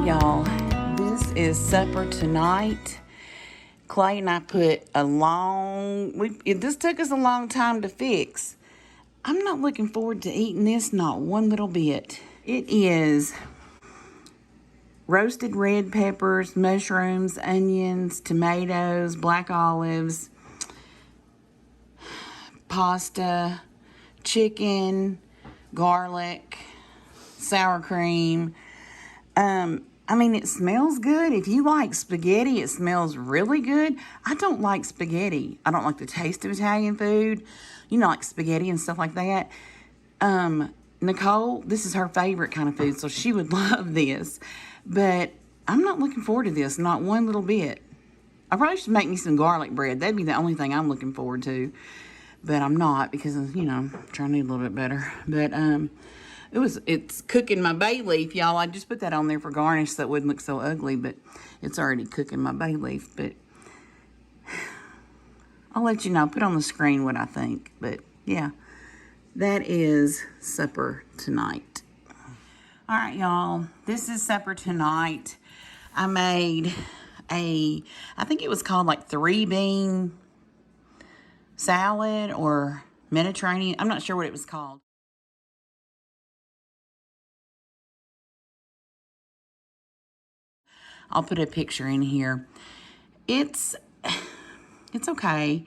right, y'all. This is supper tonight. Clay and I put this took us a long time to fix. I'm not looking forward to eating this, not one little bit. It is roasted red peppers, mushrooms, onions, tomatoes, black olives, pasta, chicken, garlic, sour cream. It smells good. If you like spaghetti, it smells really good. I don't like spaghetti. I don't like the taste of Italian food. Like spaghetti and stuff like that. Nicole, this is her favorite kind of food, so she would love this. But I'm not looking forward to this, not one little bit. I probably should make me some garlic bread. That'd be the only thing I'm looking forward to. But I'm not because, I'm trying to eat a little bit better. But, it's cooking my bay leaf, y'all. I just put that on there for garnish so it wouldn't look so ugly, but it's already cooking my bay leaf. But I'll let you know, put on the screen what I think. But yeah, that is supper tonight. All right, y'all, this is supper tonight. I made I think it was called like 3-bean salad or Mediterranean. I'm not sure what it was called. I'll put a picture in here. It's okay.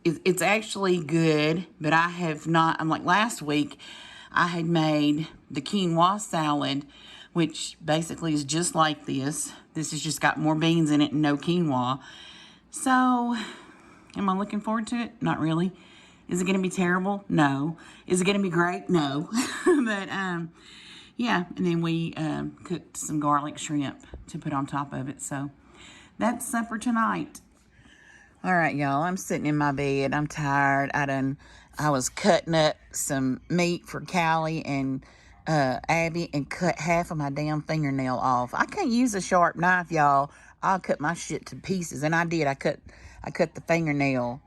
It's actually good, but I have not. I'm like last week, I had made the quinoa salad, which basically is just like this. This has just got more beans in it and no quinoa. So, am I looking forward to it? Not really. Is it going to be terrible? No. Is it going to be great? No. But yeah, and then we cooked some garlic shrimp to put on top of it. So that's supper tonight. All right, y'all, I'm sitting in my bed. I'm tired. I was cutting up some meat for Callie and Abby and cut half of my damn fingernail off. I can't use a sharp knife, y'all. I'll cut my shit to pieces. And I did. I cut the fingernail,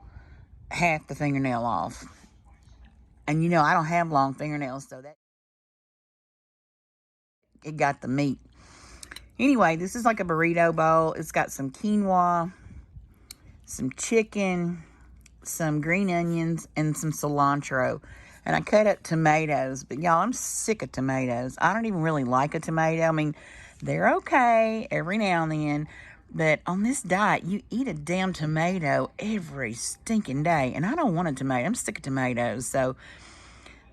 half the fingernail off. And I don't have long fingernails, so that it got the meat. Anyway, this is like a burrito bowl. It's got some quinoa, some chicken, some green onions, and some cilantro. And I cut up tomatoes. But y'all, I'm sick of tomatoes. I don't even really like a tomato. They're okay every now and then. But on this diet, you eat a damn tomato every stinking day. And I don't want a tomato. I'm sick of tomatoes. So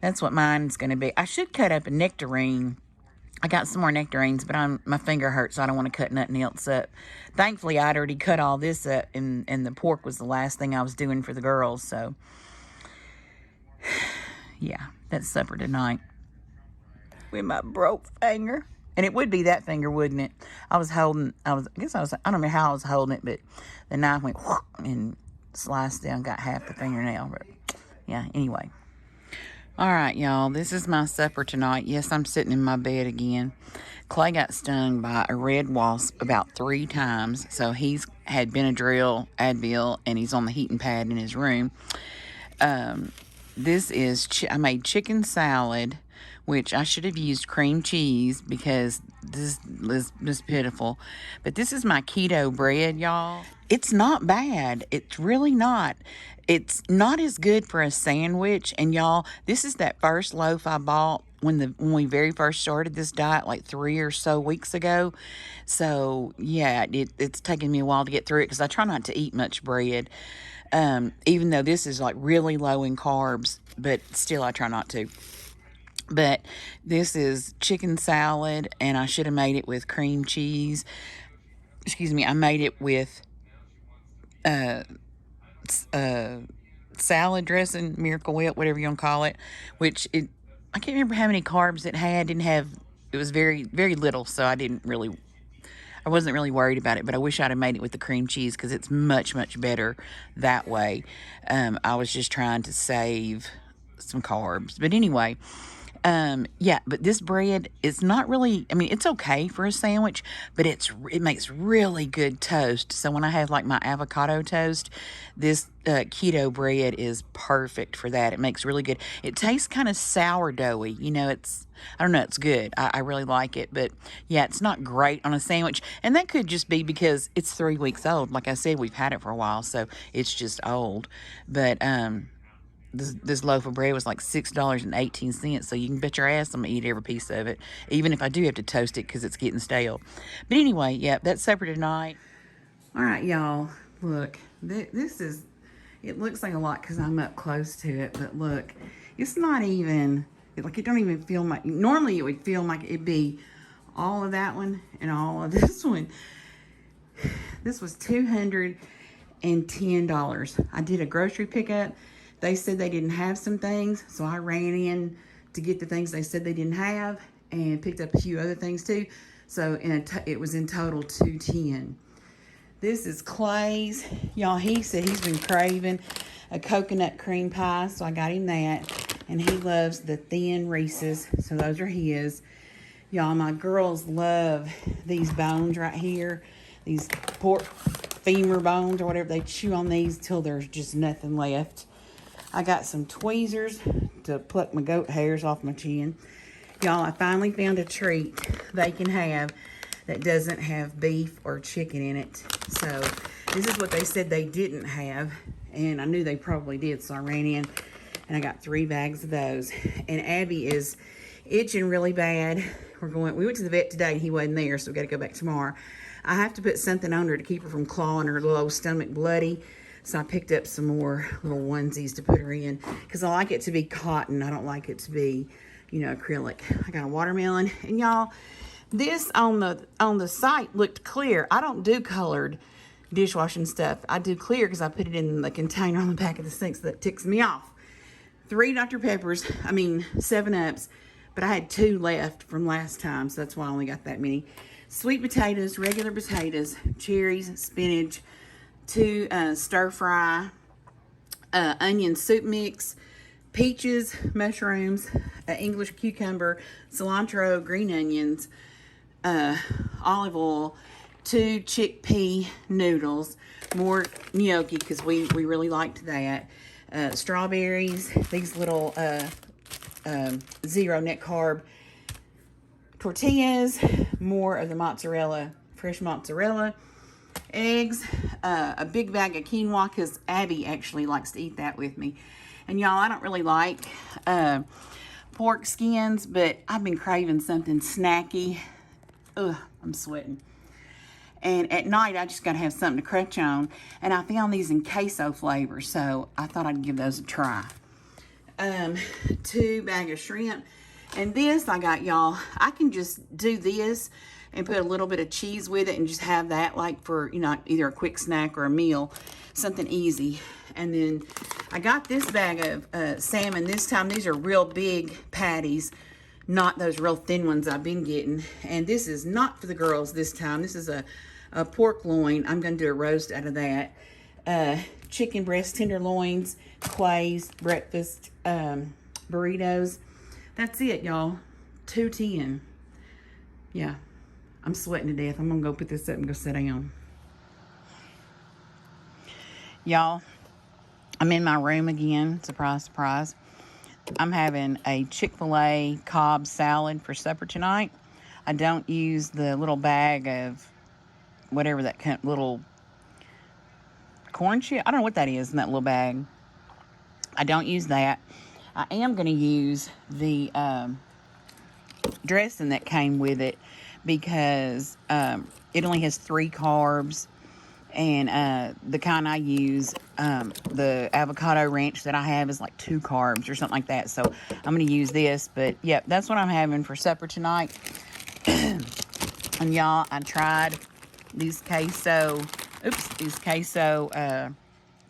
that's what mine's going to be. I should cut up a nectarine. I got some more nectarines, but my finger hurts, so I don't want to cut nothing else up. Thankfully, I'd already cut all this up, and the pork was the last thing I was doing for the girls. So, yeah, that's supper tonight. With my broke finger. And it would be that finger, wouldn't it? I don't know how I was holding it, but the knife went and sliced down, got half the fingernail. But, yeah, anyway. All right, y'all, this is my supper tonight. Yes, I'm sitting in my bed again. Clay got stung by a red wasp about 3 times. So he's had Benadryl, Advil, and he's on the heating pad in his room. This is, I made chicken salad, which I should have used cream cheese because this is just pitiful. But this is my keto bread, y'all. It's not bad. It's really not. It's not as good for a sandwich. And y'all, this is that first loaf I bought when we very first started this diet, like 3 or so weeks ago. So yeah, it's taken me a while to get through it because I try not to eat much bread. Even though this is like really low in carbs, but still I try not to. But this is chicken salad, and I should have made it with cream cheese. Excuse me, I made it with salad dressing, Miracle Whip, whatever you want to call it, I can't remember how many carbs it had. It was very, very little, so I wasn't really worried about it, but I wish I'd have made it with the cream cheese because it's much, much better that way. I was just trying to save some carbs. But anyway, Yeah, but this bread is not really, I mean, it's okay for a sandwich, but it makes really good toast. So when I have like my avocado toast, this keto bread is perfect for that. It makes really good. It tastes kind of sourdoughy. I don't know, it's good. I really like it, but yeah, it's not great on a sandwich. And that could just be because it's 3 weeks old. Like I said, we've had it for a while, so it's just old. But, this loaf of bread was like $6.18, so you can bet your ass I'm gonna eat every piece of it, even if I do have to toast it because it's getting stale. But anyway, yeah, that's supper tonight. All right, y'all, look, this is, it looks like a lot because I'm up close to it, but look, it's not even, like, it don't even feel like, normally it would feel like it'd be all of that one and all of this one. This was $210. I did a grocery pickup. They said they didn't have some things, so I ran in to get the things they said they didn't have and picked up a few other things too. So it was in total $210. This is Clay's. Y'all, he said he's been craving a coconut cream pie, so I got him that. And he loves the thin Reese's, so those are his. Y'all, my girls love these bones right here. These pork femur bones or whatever. They chew on these till there's just nothing left. I got some tweezers to pluck my goat hairs off my chin. Y'all, I finally found a treat they can have that doesn't have beef or chicken in it. So this is what they said they didn't have, and I knew they probably did, so I ran in and I got 3 bags of those. And Abby is itching really bad. We went to the vet today and he wasn't there, so we got to go back tomorrow. I have to put something on her to keep her from clawing her little old stomach bloody. So I picked up some more little onesies to put her in because I like it to be cotton. I don't like it to be, acrylic. I got a watermelon. And y'all, this on the site looked clear. I don't do colored dishwashing stuff. I do clear because I put it in the container on the back of the sink, so that ticks me off. 3 Dr. Peppers, 7-Ups, but I had 2 left from last time, so that's why I only got that many. Sweet potatoes, regular potatoes, cherries, spinach, 2 stir-fry, onion soup mix, peaches, mushrooms, English cucumber, cilantro, green onions, olive oil, 2 chickpea noodles, more gnocchi because we really liked that, strawberries, these little 0 net carb tortillas, more of the mozzarella, fresh mozzarella, eggs, a big bag of quinoa because Abby actually likes to eat that with me. And y'all, I don't really like pork skins, but I've been craving something snacky. Ugh, I'm sweating. And at night, I just got to have something to crunch on. And I found these in queso flavor, so I thought I'd give those a try. 2 bags of shrimp. And this I got, y'all, I can just do this and put a little bit of cheese with it and just have that like for, either a quick snack or a meal, something easy. And then I got this bag of salmon. This time, these are real big patties, not those real thin ones I've been getting. And this is not for the girls this time. This is a pork loin. I'm going to do a roast out of that. Chicken breast tenderloins, quays, breakfast, burritos. That's it, y'all. $210. Yeah. I'm sweating to death. I'm going to go put this up and go sit down. Y'all, I'm in my room again. Surprise, surprise. I'm having a Chick-fil-A Cobb salad for supper tonight. I don't use the little bag of whatever that little corn chip. I don't know what that is in that little bag. I don't use that. I am going to use the dressing that came with it because it only has 3 carbs, and the kind I use, the avocado ranch that I have is like 2 carbs or something like that. So I'm going to use this, but yeah, that's what I'm having for supper tonight. And y'all, I tried these queso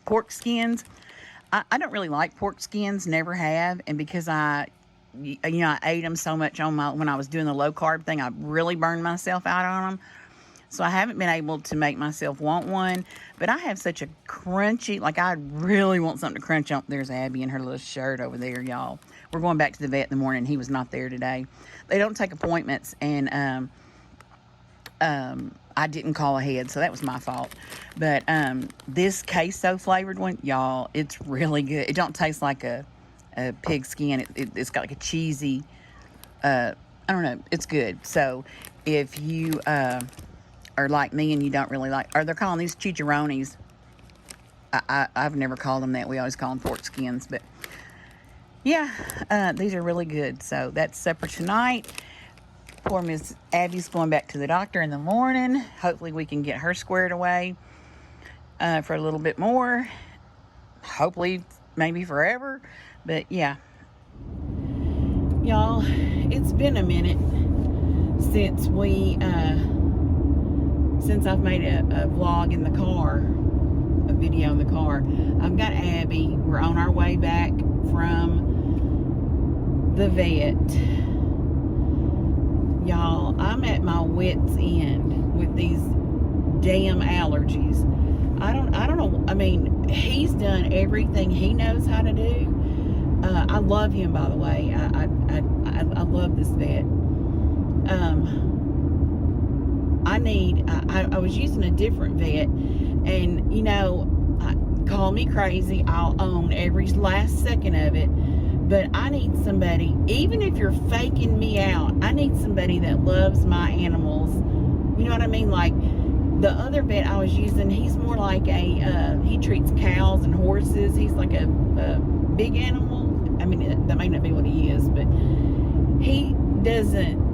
pork skins. I don't really like pork skins, never have, and because I ate them so much when I was doing the low carb thing, I really burned myself out on them. So I haven't been able to make myself want one, but I have such a crunchy, like I really want something to crunch on. There's Abby in her little shirt over there, y'all. We're going back to the vet in the morning. He was not there today. They don't take appointments, and I didn't call ahead, so that was my fault. But this queso flavored one, y'all, it's really good. It don't taste like a pig skin. It's got like a cheesy, I don't know, it's good. So if you are like me and you don't really like, or they're calling these chicharrones. I've never called them that. We always call them pork skins. But yeah, these are really good. So that's supper tonight. Poor Miss Abby's going back to the doctor in the morning. Hopefully we can get her squared away for a little bit more. Hopefully maybe forever. But yeah. Y'all, it's been a minute since I've made a vlog in the car, a video in the car. I've got Abby. We're on our way back from the vet. Y'all, I'm at my wit's end with these damn allergies. I don't know. I mean, he's done everything he knows how to do. I love him, by the way. I love this vet. I was using a different vet, and you know, call me crazy. I'll own every last second of it. But I need somebody, even if you're faking me out, I need somebody that loves my animals. You know what I mean? Like the other vet I was using, he's more like he treats cows and horses. He's like a big animal. I mean, that may not be what he is, but he doesn't,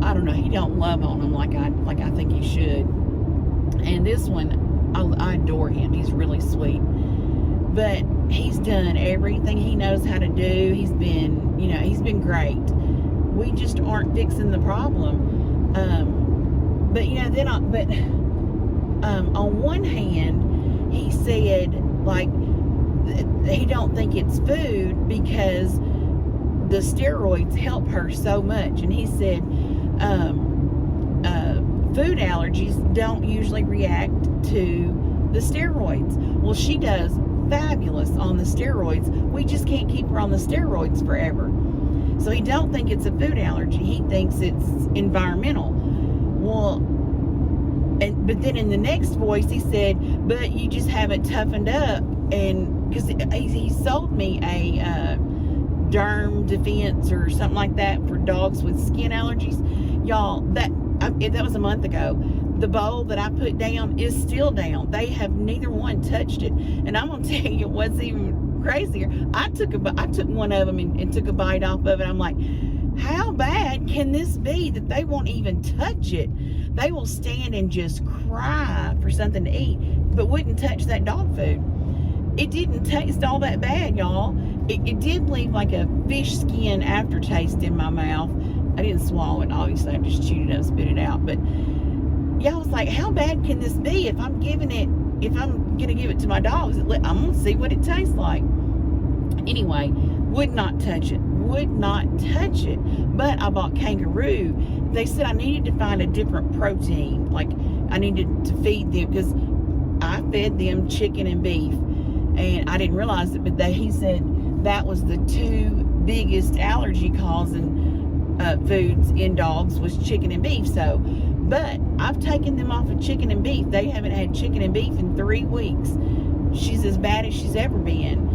I don't know, he don't love on them like I think he should. And this one, I adore him. He's really sweet. But he's done everything he knows how to do. He's been great. We just aren't fixing the problem. But on one hand, he said like he don't think it's food because the steroids help her so much, and he said food allergies don't usually react to the steroids. Well, she does fabulous on the steroids. We just can't keep her on the steroids forever. So he don't think it's a food allergy. He thinks it's environmental. Well, but then in the next voice he said, but you just haven't toughened up. And because he sold me a derm defense or something like that for dogs with skin allergies. Y'all, that was a month ago. The bowl that I put down is still down. They have neither one touched it. And I'm going to tell you what's even crazier. I took one of them and took a bite off of it. I'm like, how bad can this be that they won't even touch it? They will stand and just cry for something to eat, but wouldn't touch that dog food. It didn't taste all that bad, y'all. It did leave like a fish skin aftertaste in my mouth. I didn't swallow it, obviously. I just chewed it up, spit it out. But yeah, I was like, how bad can this be if I'm going to give it to my dogs? I'm going to see what it tastes like. Anyway, would not touch it. But I bought kangaroo. They said I needed to find a different protein. Like, I needed to feed them, because I fed them chicken and beef. And I didn't realize it, but he said that was the two biggest allergy causing foods in dogs was chicken and beef. So, but I've taken them off of chicken and beef. They haven't had chicken and beef in 3 weeks. She's as bad as she's ever been.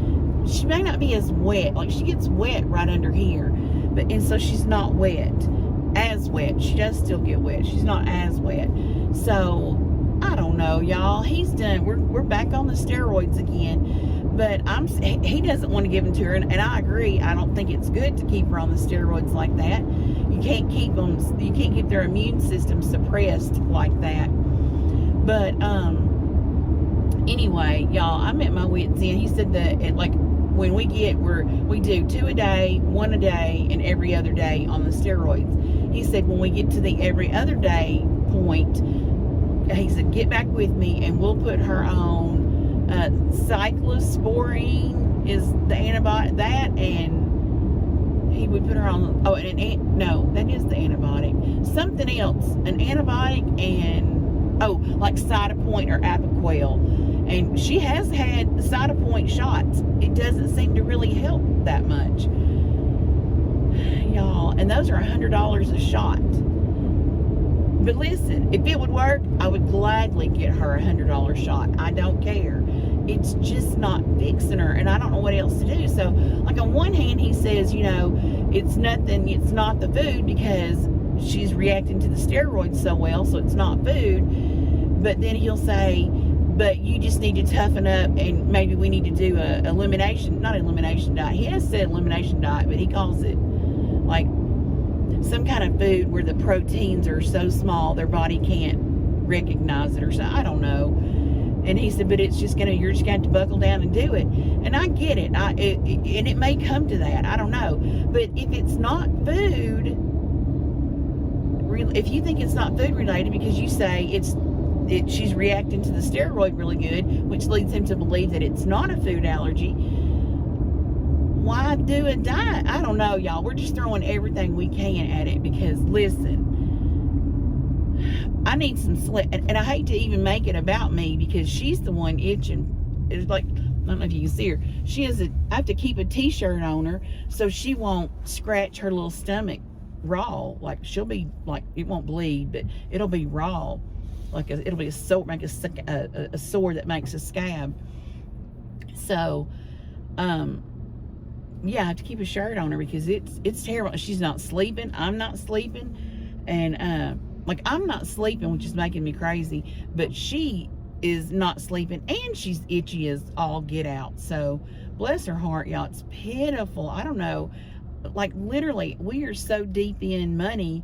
She may not be as wet. Like, she gets wet right under here. And so she's not as wet. She does still get wet. She's not as wet. So, I don't know, y'all. He's done. We're back on the steroids again. But he doesn't want to give them to her, and I agree. I don't think it's good to keep her on the steroids like that. You can't keep their immune system suppressed like that. But anyway, y'all, I'm at my wit's end. He said that when we do 2 a day, 1 a day, and every other day on the steroids. He said when we get to the every other day point, he said get back with me and we'll put her on cyclosporine is the antibiotic, that, and he would put her on, no, that is the antibiotic. Something else, an antibiotic and, like Cytopoint or Apoquel. And she has had Cytopoint shots. It doesn't seem to really help that much. Y'all, and those are $100 a shot. But listen, if it would work, I would gladly get her a $100 shot. I don't care. It's just not fixing her, and I don't know what else to do. So, like, on one hand, he says, it's nothing, it's not the food because she's reacting to the steroids so well, so it's not food. But then he'll say, but you just need to toughen up, and maybe we need to do not elimination diet. He has said elimination diet, but he calls it like some kind of food where the proteins are so small their body can't recognize it or so. I don't know. And he said, but you're just gonna have to buckle down and do it. And I get it. And it may come to that. I don't know. But if it's not food, if you think it's not food related because you say she's reacting to the steroid really good, which leads him to believe that it's not a food allergy, why do a diet? I don't know, y'all. We're just throwing everything we can at it because, listen, I need some sleep. And I hate to even make it about me because she's the one itching. It's like, I don't know if you can see her. I have to keep a t-shirt on her so she won't scratch her little stomach raw. Like, she'll be, like, it won't bleed, but it'll be raw. Like, it'll be a sore that makes a scab. So, yeah, I have to keep a shirt on her because it's terrible. She's not sleeping. I'm not sleeping. And, I'm not sleeping, which is making me crazy. But she is not sleeping. And she's itchy as all get out. So, bless her heart, y'all. It's pitiful. I don't know. Like, literally, we are so deep in money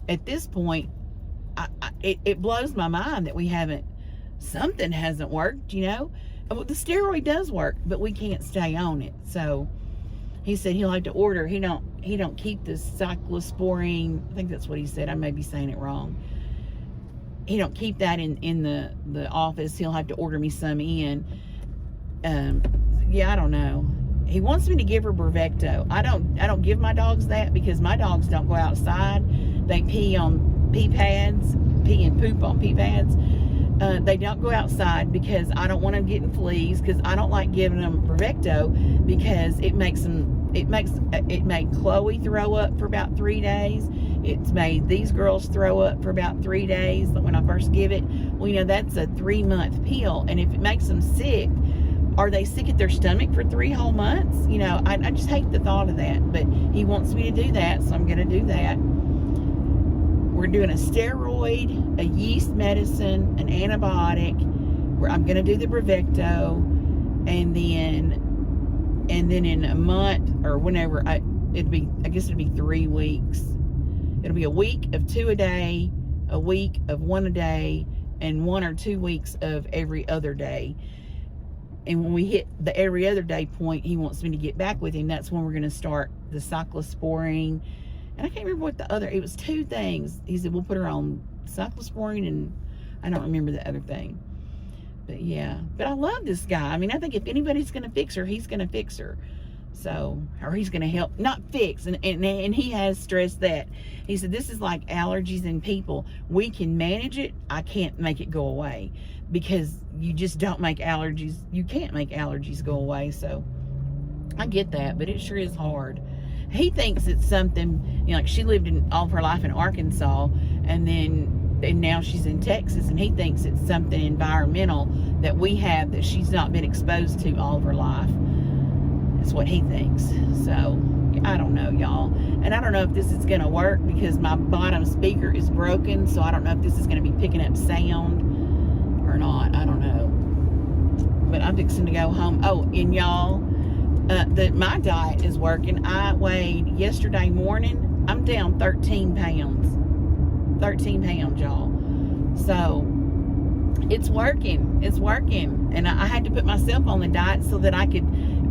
at this point. It blows my mind that something hasn't worked, The steroid does work, but we can't stay on it. So, he said he'll have to order. He don't keep the cyclosporine. I think that's what he said. I may be saying it wrong. He don't keep that in the office. He'll have to order me some in. Yeah, I don't know. He wants me to give her Brevecto. I don't give my dogs that because my dogs don't go outside. They pee on pee pads, pee and poop on pee pads. They don't go outside because I don't want them getting fleas, because I don't like giving them Brevecto because it made Chloe throw up for about 3 days. It's made these girls throw up for about 3 days when I first give it. Well, that's a 3-month pill, and if it makes them sick, are they sick at their stomach for 3 whole months? I just hate the thought of that, but he wants me to do that, so I'm going to do that. We're doing a steroid, a yeast medicine, an antibiotic. I'm going to do the Brevecto, and then in a month or whenever, I guess it'd be 3 weeks. It'll be a week of 2 a day, a week of 1 a day, and 1 or 2 weeks of every other day. And when we hit the every other day point, he wants me to get back with him. That's when we're going to start the cyclosporine. And I can't remember what it was 2 things. He said, we'll put her on cyclosporine, and I don't remember the other thing. But yeah, but I love this guy. I think if anybody's going to fix her, he's going to fix her. So, or he's going to help, not fix. And he has stressed that. He said, this is like allergies in people. We can manage it. I can't make it go away because you just don't make allergies. You can't make allergies go away. So I get that, but it sure is hard. He thinks it's something, like she lived all of her life in Arkansas, and now she's in Texas, and he thinks it's something environmental that we have that she's not been exposed to all of her life. That's what he thinks. So, I don't know, y'all. And I don't know if this is going to work because my bottom speaker is broken, so I don't know if this is going to be picking up sound or not. I don't know. But I'm fixing to go home. Oh, and y'all, my diet is working. I weighed yesterday morning. I'm down 13 pounds. 13 pounds, y'all. So, it's working. It's working. And I had to put myself on the diet so that I could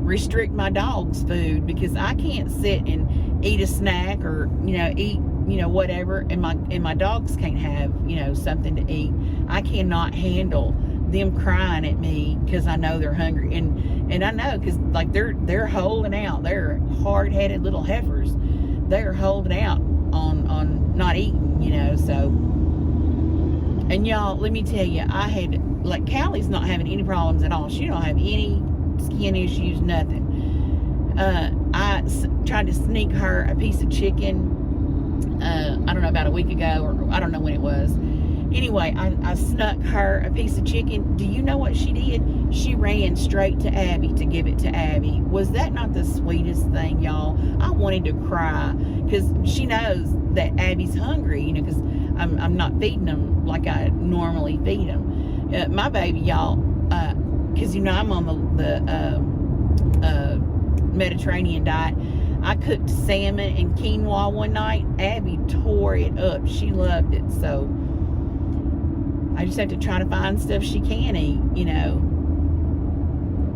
restrict my dog's food, because I can't sit and eat a snack or, eat, whatever. And my dogs can't have, something to eat. I cannot handle them crying at me because I know they're hungry. And I know because, like, they're holding out. They're hard-headed little heifers. they're holding out on not eating, so. And y'all, let me tell you, I had, like, Callie's not having any problems at all. She don't have any skin issues, nothing. I tried to sneak her a piece of chicken, I don't know, about a week ago, or I don't know when it was. Anyway, I snuck her a piece of chicken. Do you know what she did? She ran straight to Abby to give it to Abby. Was that not the sweetest thing, y'all? I wanted to cry, because she knows that Abby's hungry, because I'm not feeding them like I normally feed them. My baby, y'all, because I'm on the Mediterranean diet. I cooked salmon and quinoa one night. Abby tore it up. She loved it. So I just have to try to find stuff she can eat,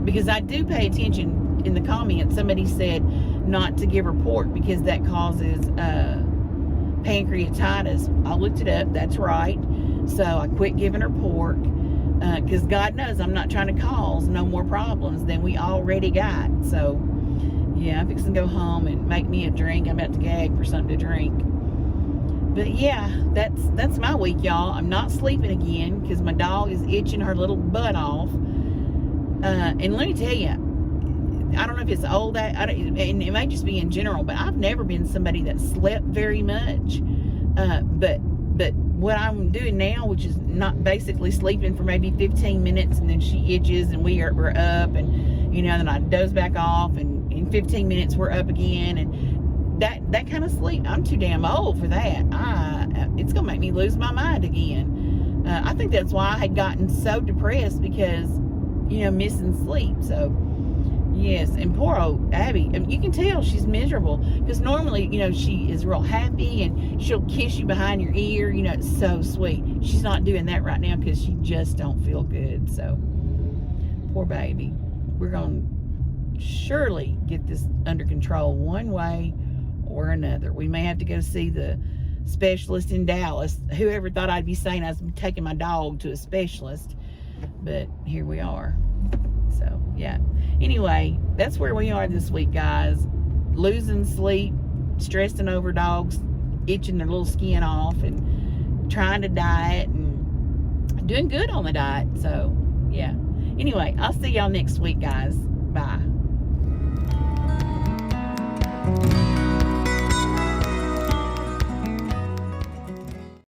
because I do pay attention. In the comments, somebody said not to give her pork because that causes pancreatitis. I looked it up. That's right. So I quit giving her pork, because God knows I'm not trying to cause no more problems than we already got. So yeah, I'm fixing to go home and make me a drink. I'm about to gag for something to drink. But yeah, that's my week, y'all. I'm not sleeping again because my dog is itching her little butt off. And let me tell you, I don't know if it's old, and it may just be in general, but I've never been somebody that slept very much. But what I'm doing now, which is not basically sleeping for maybe 15 minutes, and then she itches and we're up, and then I doze back off, and in 15 minutes we're up again, and that kind of sleep, I'm too damn old for that. It's gonna make me lose my mind again. I think that's why I had gotten so depressed, because missing sleep. So yes, and poor old Abby, you can tell she's miserable, because normally she is real happy and she'll kiss you behind your ear. It's so sweet. She's not doing that right now because she just don't feel good. So poor baby. We're gonna surely get this under control one way or another. We may have to go see the specialist in Dallas. Whoever thought I'd be saying I was taking my dog to a specialist, but here we are. So yeah, anyway, that's where we are this week, guys. Losing sleep, stressing over dogs itching their little skin off, and trying to diet, and doing good on the diet. So yeah, anyway, I'll see y'all next week, guys. Bye.